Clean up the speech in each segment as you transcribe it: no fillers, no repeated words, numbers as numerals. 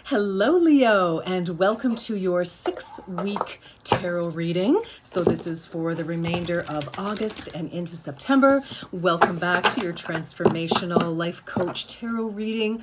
Hello, Leo, and welcome to your 6-week tarot reading. So this is for the remainder of August and into September. Welcome back to your Transformational Life Coach Tarot reading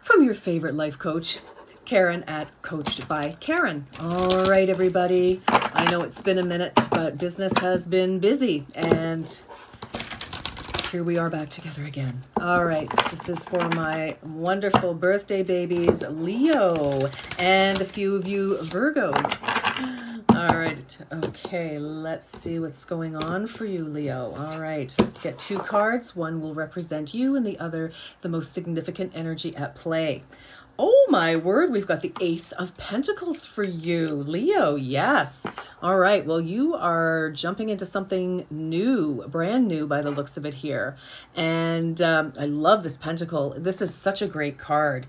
from your favorite life coach, Karen at Coached by Karen. All right, everybody. I know it's been a minute, but business has been busy, and here we are back together again. All right, this is for my wonderful birthday babies, Leo, and a few of you Virgos. All right, okay, let's see what's going on for you, Leo. All right, let's get 2 cards. One will represent you and the other the most significant energy at play. Oh my word, we've got the Ace of Pentacles for you, Leo. Yes. All right. Well, you are jumping into something new, brand new by the looks of it here. And I love this pentacle. This is such a great card.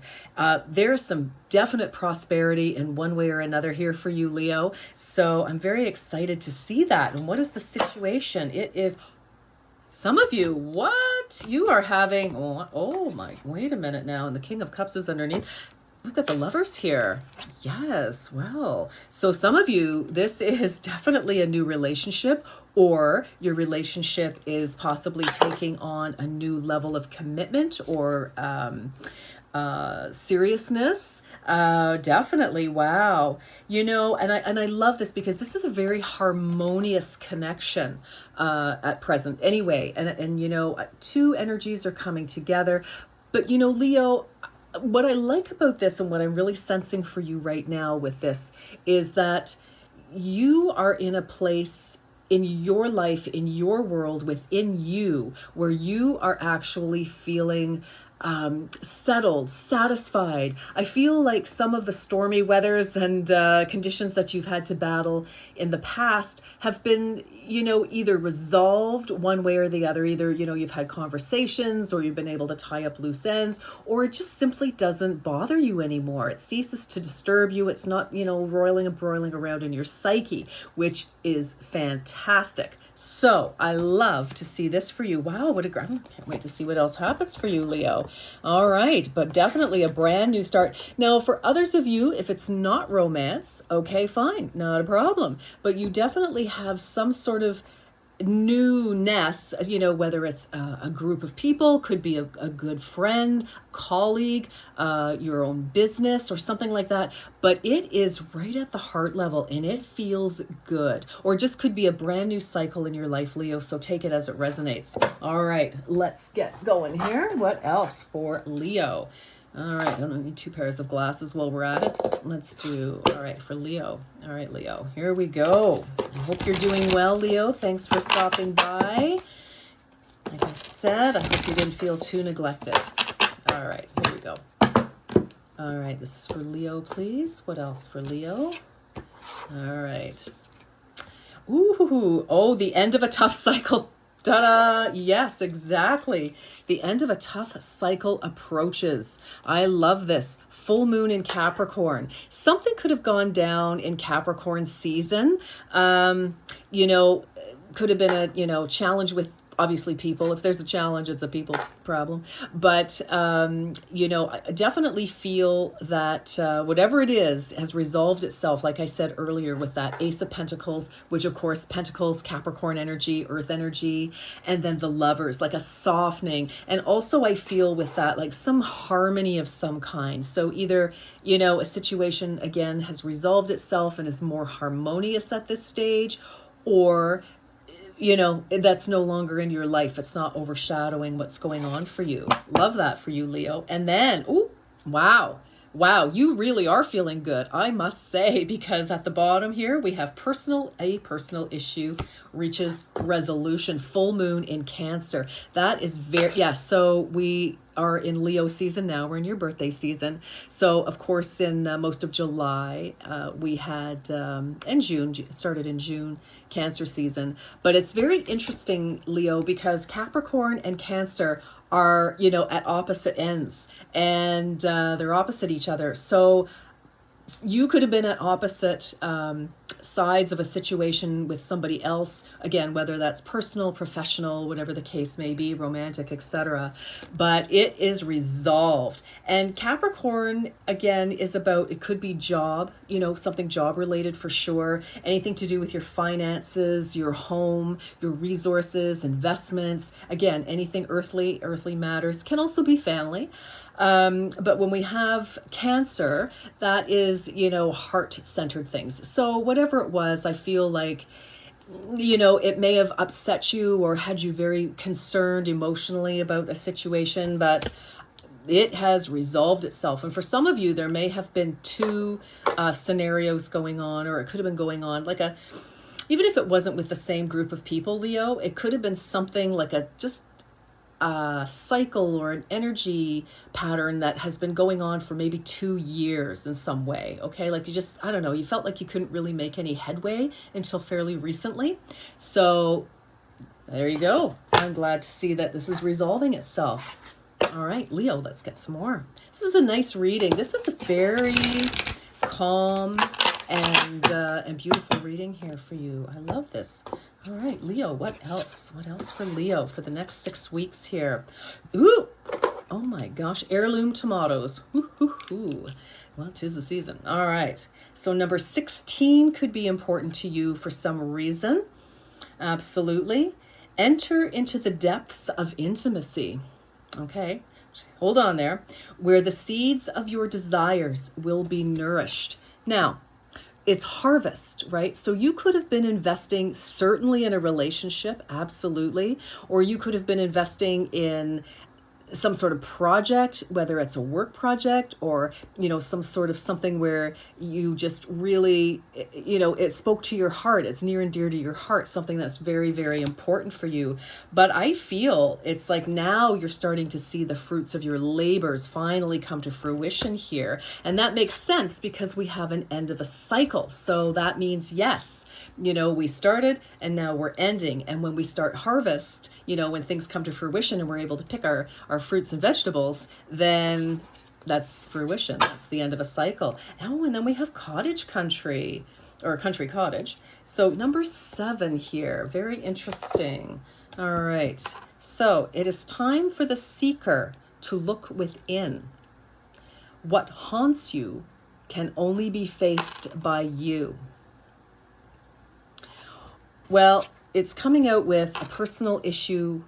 There's some definite prosperity in one way or another here for you, Leo. So I'm very excited to see that. And what is the situation? It is some of you, what? You are having, oh my, wait a minute now. And the King of Cups is underneath. We've got the Lovers here. Yes, well, so some of you, this is definitely a new relationship, or your relationship is possibly taking on a new level of commitment or seriousness. Definitely. Wow. You know, and I love this because this is a very harmonious connection at present anyway. And you know, 2 energies are coming together. But you know, Leo, what I like about this and what I'm really sensing for you right now with this is that you are in a place in your life, in your world, within you, where you are actually feeling settled, satisfied. I feel like some of the stormy weathers and conditions that you've had to battle in the past have been, you know, either resolved one way or the other. Either, you know, you've had conversations or you've been able to tie up loose ends, or it just simply doesn't bother you anymore. It ceases to disturb you. It's not, you know, roiling and broiling around in your psyche, which is fantastic. So I love to see this for you. Wow, what a great, I can't wait to see what else happens for you, Leo. All right, but definitely a brand new start. Now, for others of you, if it's not romance, okay, fine, not a problem. But you definitely have some sort of newness, you know, whether it's a group of people, could be a good friend, colleague, your own business or something like that. But it is right at the heart level and it feels good. Or just could be a brand new cycle in your life, Leo. So take it as it resonates. All right, let's get going here. What else for Leo? All right, I don't need 2 pairs of glasses while we're at it. Let's do, all right, for Leo. All right, Leo, here we go. I hope you're doing well, Leo. Thanks for stopping by. Like I said, I hope you didn't feel too neglected. All right, here we go. All right, this is for Leo, please. What else for Leo? All right. Ooh, oh, the end of a tough cycle. Ta-da! Yes, exactly. The end of a tough cycle approaches. I love this. Full moon in Capricorn. Something could have gone down in Capricorn season. You know, could have been a, you know, challenge with obviously people. If there's a challenge, it's a people problem. But, you know, I definitely feel that whatever it is has resolved itself, like I said earlier, with that Ace of Pentacles, which of course, Pentacles, Capricorn energy, Earth energy, and then the Lovers, like a softening. And also I feel with that, like some harmony of some kind. So either, you know, a situation, again, has resolved itself and is more harmonious at this stage, or you know, that's no longer in your life. It's not overshadowing what's going on for you. Love that for you, Leo. And then, ooh, wow. Wow, you really are feeling good, I must say, because at the bottom here, we have a personal issue reaches resolution. Full moon in Cancer. That is very, yeah, so we are in Leo season now. We're in your birthday season. So, of course, in most of July, we had, in June, it started in June, Cancer season. But it's very interesting, Leo, because Capricorn and Cancer are, you know, at opposite ends, and they're opposite each other. So You could have been at opposite sides of a situation with somebody else, again, whether that's personal, professional, whatever the case may be, romantic, etc. But it is resolved. And Capricorn, again, is about, it could be job, something job related for sure, anything to do with your finances, your home, your resources, investments, again, anything earthly matters. Can also be family. But when we have Cancer, that is, heart-centered things. So whatever it was, I feel like, it may have upset you or had you very concerned emotionally about the situation, but it has resolved itself. And for some of you, there may have been two scenarios going on, or it could have been going on like even if it wasn't with the same group of people, Leo, it could have been something like a cycle or an energy pattern that has been going on for maybe 2 years in some way. Okay, like I don't know, you felt like you couldn't really make any headway until fairly recently. So there you go. I'm glad to see that this is resolving itself. All right, Leo, let's get some more. This is a nice reading. This is a very calm and beautiful reading here for you. I love this. All right, Leo, what else? What else for Leo for the next 6 weeks here? Ooh, oh my gosh, heirloom tomatoes. Ooh. Well, 'tis the season. All right. So number 16 could be important to you for some reason. Absolutely. Enter into the depths of intimacy. Okay, hold on there. Where the seeds of your desires will be nourished. Now, it's harvest, right? So you could have been investing certainly in a relationship, absolutely. Or you could have been investing in some sort of project, whether it's a work project or, some sort of something where you just really, it spoke to your heart. It's near and dear to your heart, something that's very, very important for you. But I feel it's like now you're starting to see the fruits of your labors finally come to fruition here. And that makes sense because we have an end of a cycle. So that means, yes, we started and now we're ending. And when we start harvest, when things come to fruition and we're able to pick our fruits and vegetables, then that's fruition. That's the end of a cycle. Oh, and then we have cottage country or country cottage. So number 7 here, very interesting. All right. So it is time for the seeker to look within. What haunts you can only be faced by you. Well, it's coming out with a personal issue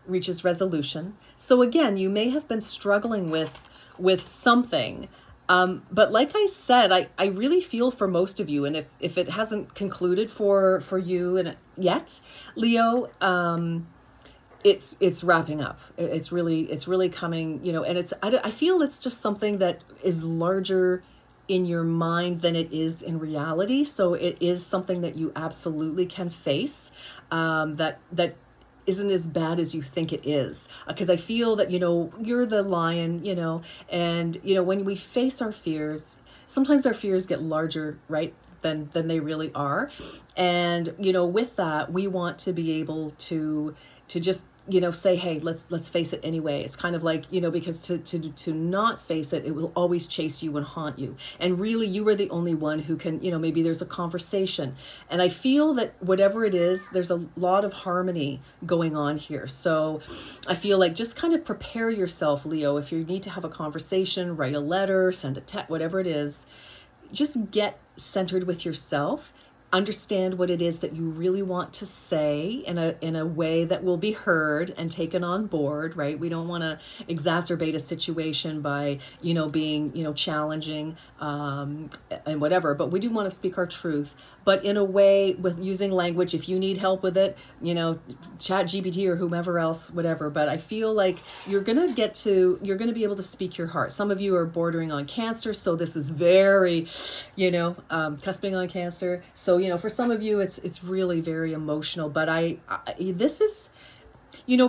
reaches resolution. So again, you may have been struggling with something. But like I said, I really feel for most of you. And if it hasn't concluded for you and yet, Leo, it's wrapping up. It's really coming, and I feel it's just something that is larger in your mind than it is in reality. So it is something that you absolutely can face, that isn't as bad as you think it is. Because I feel that, you're the lion, and, when we face our fears, sometimes our fears get larger, right, than they really are. And, with that, we want to be able to just, say, hey, let's face it anyway. It's kind of like, because to not face it, it will always chase you and haunt you. And really, you are the only one who can, maybe there's a conversation. And I feel that whatever it is, there's a lot of harmony going on here. So I feel like just kind of prepare yourself, Leo. If you need to have a conversation, write a letter, send a text, whatever it is, just get centered with yourself. Understand what it is that you really want to say in a way that will be heard and taken on board, right? We don't want to exacerbate a situation by, being, challenging and whatever, but we do want to speak our truth, but in a way with using language. If you need help with it, chat GPT or whomever else, whatever. But I feel like you're going to be able to speak your heart. Some of you are bordering on Cancer. So this is very, cusping on Cancer. So, for some of you, it's really very emotional, but this is,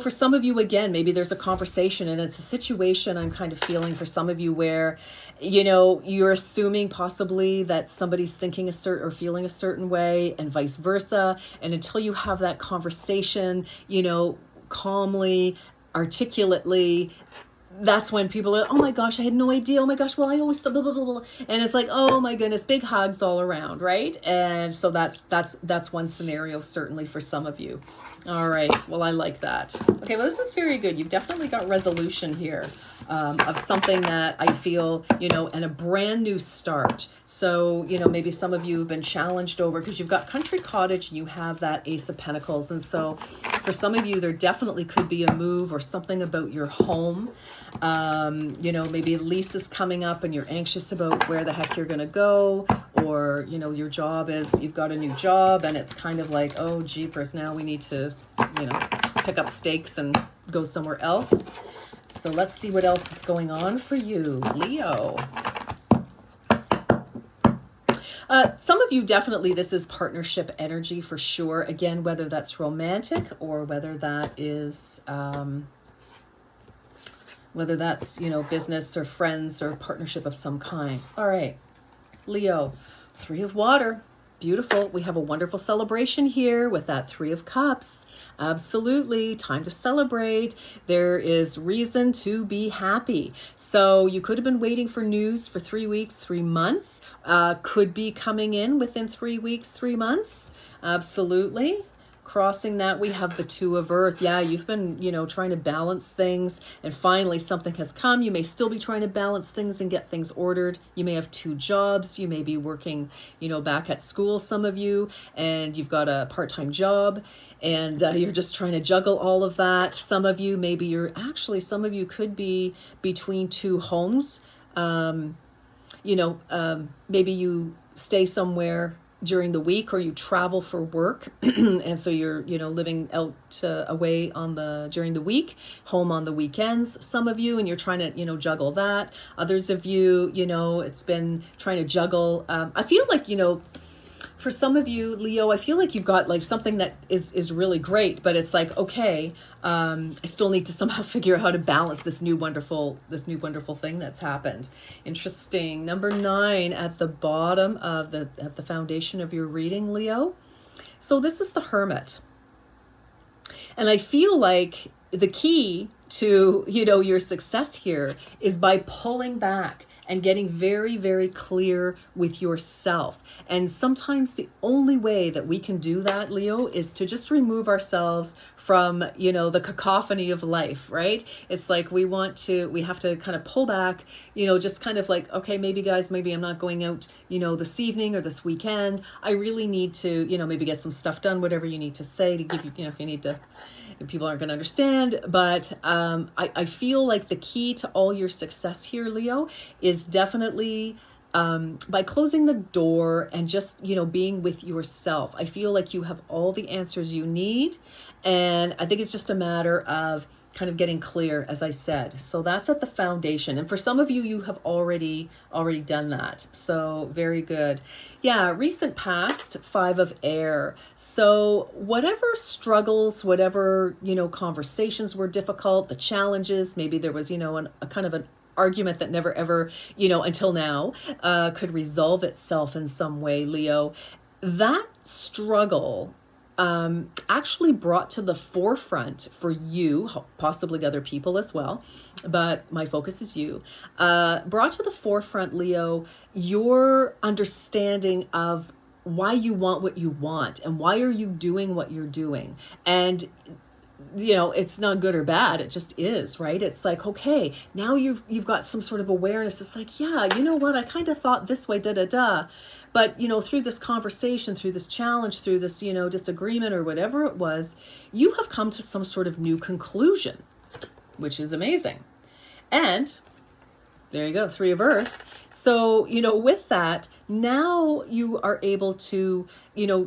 for some of you, again, maybe there's a conversation and it's a situation I'm kind of feeling for some of you where, you're assuming possibly that somebody's thinking a certain or feeling a certain way and vice versa. And until you have that conversation, calmly, articulately, that's when people are, oh my gosh, I had no idea. Oh my gosh, well, I always thought blah, blah, blah, blah. And it's like, oh my goodness, big hugs all around, right? And so that's one scenario, certainly for some of you. All right, well, I like that. Okay, well, this is very good. You've definitely got resolution here. Of something that I feel, and a brand new start. So, maybe some of you have been challenged over, because you've got Country Cottage and you have that Ace of Pentacles. And so for some of you, there definitely could be a move or something about your home. Maybe a lease is coming up and you're anxious about where the heck you're going to go, or, your job is, you've got a new job and it's kind of like, oh, jeepers, now we need to, pick up stakes and go somewhere else. So let's see what else is going on for you, Leo. Some of you, definitely, this is partnership energy for sure. Again, whether that's romantic or whether that is, business or friends or partnership of some kind. All right, Leo, 3 of water. Beautiful. We have a wonderful celebration here with that 3 of cups. Absolutely. Time to celebrate. There is reason to be happy. So you could have been waiting for news for 3 weeks, 3 months. Could be coming in within 3 weeks, 3 months. Absolutely. Crossing that, we have the 2 of earth. Yeah, you've been, trying to balance things, and finally something has come. You may still be trying to balance things and get things ordered. You may have 2 jobs. You may be working, back at school, some of you, and you've got a part-time job, and you're just trying to juggle all of that. Some of you, some of you could be between 2 homes. Maybe you stay somewhere during the week, or you travel for work and so you're living out away during the week, home on the weekends, some of you, and you're trying to juggle that. Others of you, it's been trying to juggle. I feel like for some of you, Leo, I feel like you've got like something that is really great, but it's like, okay, I still need to somehow figure out how to balance this new wonderful thing that's happened. Interesting. Number 9 at the bottom of at the foundation of your reading, Leo. So this is the Hermit. And I feel like the key to, your success here is by pulling back and getting very, very clear with yourself. And sometimes the only way that we can do that, Leo, is to just remove ourselves from, the cacophony of life, right? It's like we have to kind of pull back, just kind of like, okay, maybe I'm not going out, this evening or this weekend. I really need to, maybe get some stuff done, whatever you need to say to give you, if you need to, people aren't going to understand, but I feel like the key to all your success here, Leo, is definitely by closing the door and just, being with yourself. I feel like you have all the answers you need, and I think it's just a matter of kind of getting clear, as I said. So that's at the foundation. And for some of you, you have already done that. So very good. Yeah, recent past, 5 of air. So whatever struggles, whatever, conversations were difficult, the challenges, maybe there was, a kind of an argument that never ever, until now, could resolve itself in some way, Leo. That struggle actually brought to the forefront for you, possibly other people as well, but my focus is you, brought to the forefront, Leo, your understanding of why you want what you want and why are you doing what you're doing. And it's not good or bad. It just is, right? It's like, okay, now you've got some sort of awareness. It's like, yeah, you know what? I kind of thought this way, But, through this conversation, through this challenge, through this, disagreement or whatever it was, you have come to some sort of new conclusion, which is amazing. And there you go, 3 of earth. So, with that, now you are able to,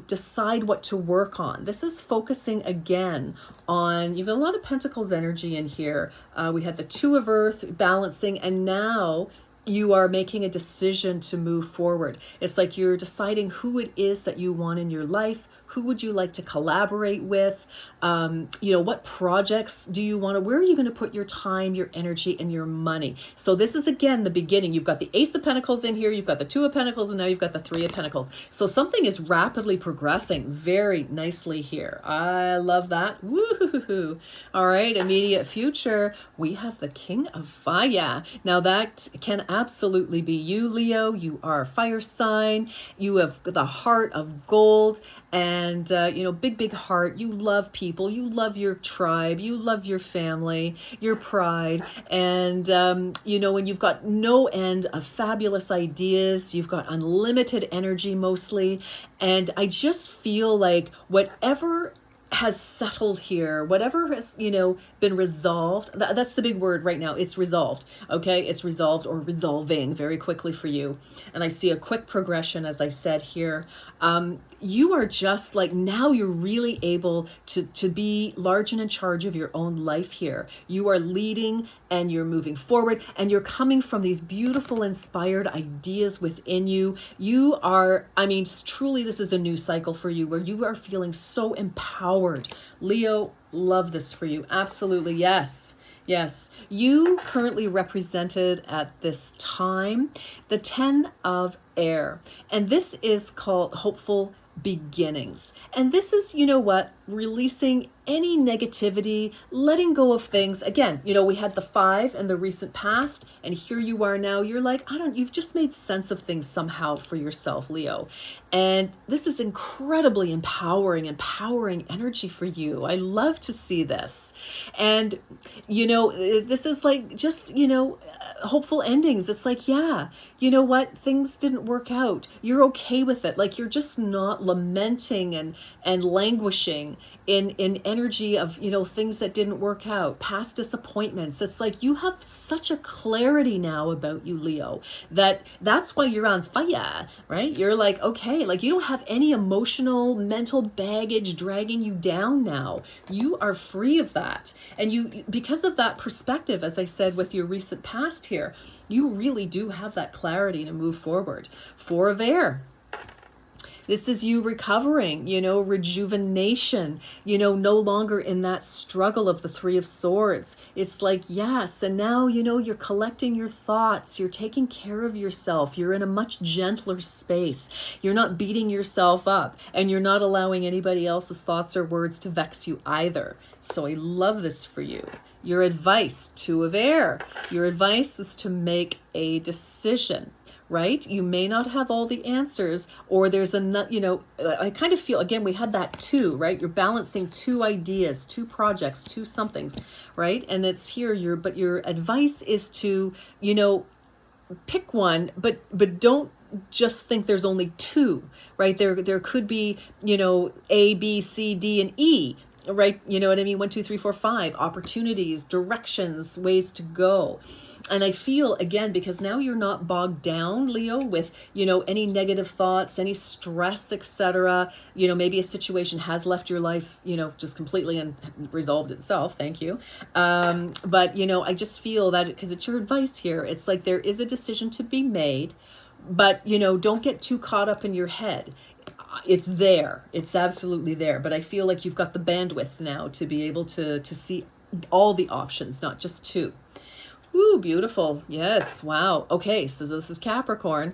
decide what to work on. This is focusing again on, you've got a lot of Pentacles energy in here. We had the 2 of earth balancing, and now you are making a decision to move forward. It's like you're deciding who it is that you want in your life, Who would you like to collaborate with? What projects do you want to, where are you going to put your time, your energy, and your money? So this is, again, the beginning. You've got the Ace of Pentacles in here, you've got the Two of Pentacles, and now you've got the Three of Pentacles. So something is rapidly progressing very nicely here. I love that. Woo-hoo-hoo. All right, immediate future, we have the King of Fire. Now that can absolutely be you, Leo. You are a fire sign. You have the heart of gold, and big heart. You love people, you love your tribe, you love your family, your pride, and and you've got no end of fabulous ideas. You've got unlimited energy mostly, and I just feel like whatever has settled here, whatever has, been resolved, that's the big word right now. It's resolved. Okay. It's resolved or resolving very quickly for you. And I see a quick progression, as I said here. You are just like, now you're really able to be large and in charge of your own life here. You are leading and you're moving forward, and you're coming from these beautiful, inspired ideas within you. You are, truly, this is a new cycle for you where you are feeling so empowered. Leo, love this for you. Absolutely. Yes. Yes. You currently represented at this time the 10 of air, and this is called hopeful beginnings. And this is, releasing any negativity, letting go of things. Again, we had the 5 in the recent past, and here you are now. You're like, you've just made sense of things somehow for yourself, Leo. And this is incredibly empowering energy for you. I love to see this. And, this is like just, hopeful endings. It's like, yeah, you know what? Things didn't work out. You're okay with it. Like, you're just not lamenting and languishing in energy of, things that didn't work out, past disappointments. It's like you have such a clarity now about you, Leo, that's why you're on fire, right? You're like, okay, like you don't have any emotional, mental baggage dragging you down now. You are free of that. And you, because of that perspective, as I said, with your recent past here, you really do have that clarity to move forward. 4 of air. This is you recovering, rejuvenation, no longer in that struggle of the 3 of swords. It's like, yes. And now, you're collecting your thoughts. You're taking care of yourself. You're in a much gentler space. You're not beating yourself up, and you're not allowing anybody else's thoughts or words to vex you either. So I love this for you. Your advice, 2 of air. Your advice is to make a decision. Right? You may not have all the answers, or there's I kind of feel, again, we had that 2, right? You're balancing 2 ideas, 2 projects, 2 somethings, right? And it's here, but your advice is to, pick one, but don't just think there's only 2, right? There could be, A, B, C, D, and E, right? You know what I mean? 1, 2, 3, 4, 5 opportunities, directions, ways to go. And I feel, again, because now you're not bogged down, Leo, with, any negative thoughts, any stress, etc. Maybe a situation has left your life, just completely and resolved itself. Thank you. But, I just feel that because it's your advice here, it's like there is a decision to be made, but, don't get too caught up in your head. It's there. It's absolutely there. But I feel like you've got the bandwidth now to be able to see all the options, not just 2. Ooh, beautiful. Yes. Wow. Okay. So this is Capricorn.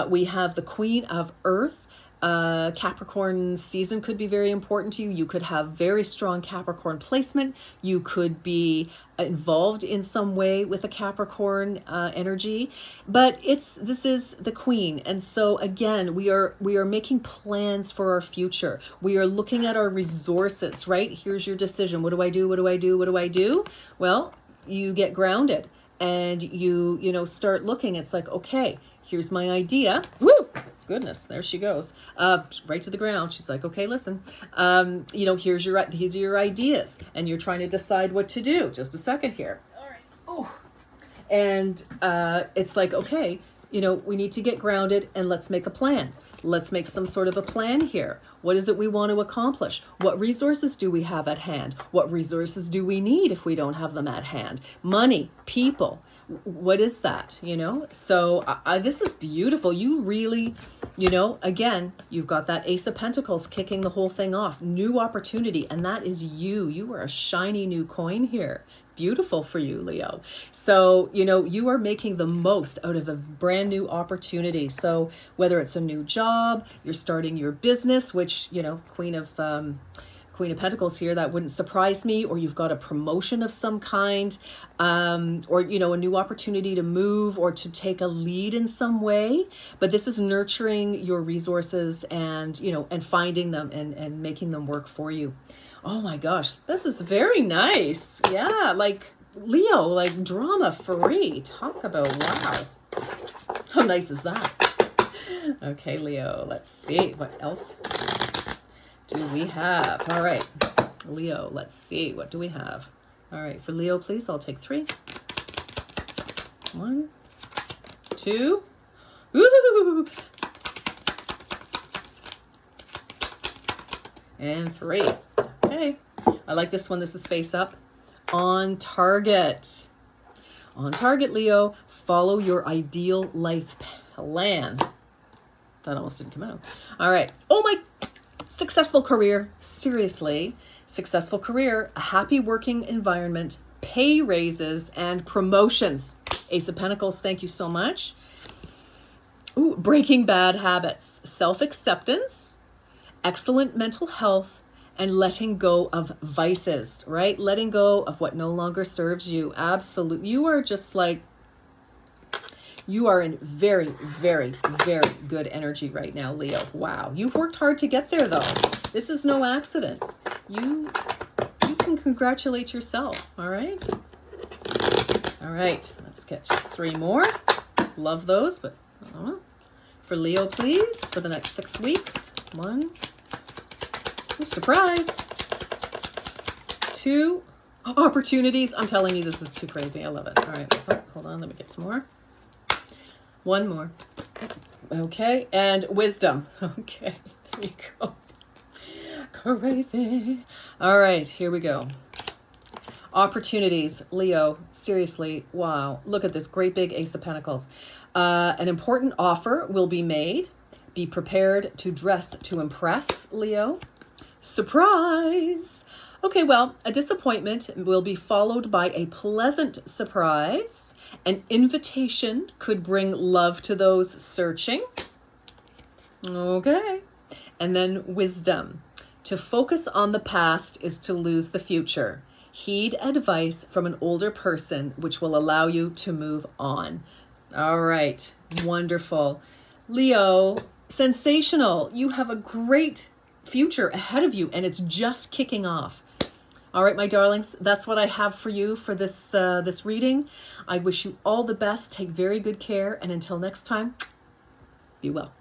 We have the Queen of Earth. Capricorn season could be very important to you. You could have very strong Capricorn placement. You could be involved in some way with a Capricorn energy, but this is the Queen. And so again, we are making plans for our future. We are looking at our resources, right? Here's your decision. What do I do? What do I do? What do I do? Well, you get grounded and you start looking. It's like, okay, here's my idea. Woo! Goodness, there she goes. Right to the ground. She's like, okay, listen, these are your ideas, and you're trying to decide what to do. Just a second here. All right. Oh, and it's like, okay, we need to get grounded and let's make a plan. Let's make some sort of a plan here. What is it we want to accomplish? What resources do we have at hand? What resources do we need if we don't have them at hand? Money, people. What is that? So this is beautiful. You really, again, you've got that Ace of Pentacles kicking the whole thing off. New opportunity. And that is you. You are a shiny new coin here. Beautiful for you, Leo. So, you are making the most out of a brand new opportunity. So whether it's a new job, you're starting your business, which, Queen of Pentacles here, that wouldn't surprise me, or you've got a promotion of some kind, or, a new opportunity to move or to take a lead in some way. But this is nurturing your resources and, and finding them and making them work for you. Oh my gosh, this is very nice. Yeah, like Leo, like drama free. Talk about wow. How nice is that? Okay, Leo, let's see. What else do we have? All right, Leo, let's see. What do we have? All right, for Leo, please, I'll take 3. 1, 2. Woo! And 3. Okay, I like this one. This is face up. On target. On target, Leo. Follow your ideal life plan. That almost didn't come out. All right. Oh my, successful career. Seriously, successful career, a happy working environment, pay raises, and promotions. Ace of Pentacles, thank you so much. Ooh, breaking bad habits, self-acceptance, excellent mental health, and letting go of vices, right? Letting go of what no longer serves you. Absolutely. You are just like, you are in very, very, very good energy right now, Leo. Wow. You've worked hard to get there, though. This is no accident. You can congratulate yourself, all right? All right. Let's get just 3 more. Love those, but for Leo, please, for the next 6 weeks. 1. Surprise. 2 opportunities. I'm telling you, this is too crazy. I love it. All right. Oh, hold on. Let me get some more. 1 more. Okay. And wisdom. Okay. There you go. Crazy. All right. Here we go. Opportunities. Leo. Seriously. Wow. Look at this great big Ace of Pentacles. An important offer will be made. Be prepared to dress to impress, Leo. Surprise! Okay, well, a disappointment will be followed by a pleasant surprise. An invitation could bring love to those searching. Okay. And then wisdom. To focus on the past is to lose the future. Heed advice from an older person, which will allow you to move on. All right. Wonderful. Leo, sensational. You have a great future ahead of you, and it's just kicking off. All right, my darlings, that's what I have for you for this this reading. I wish you all the best. Take very good care, and until next time, be well.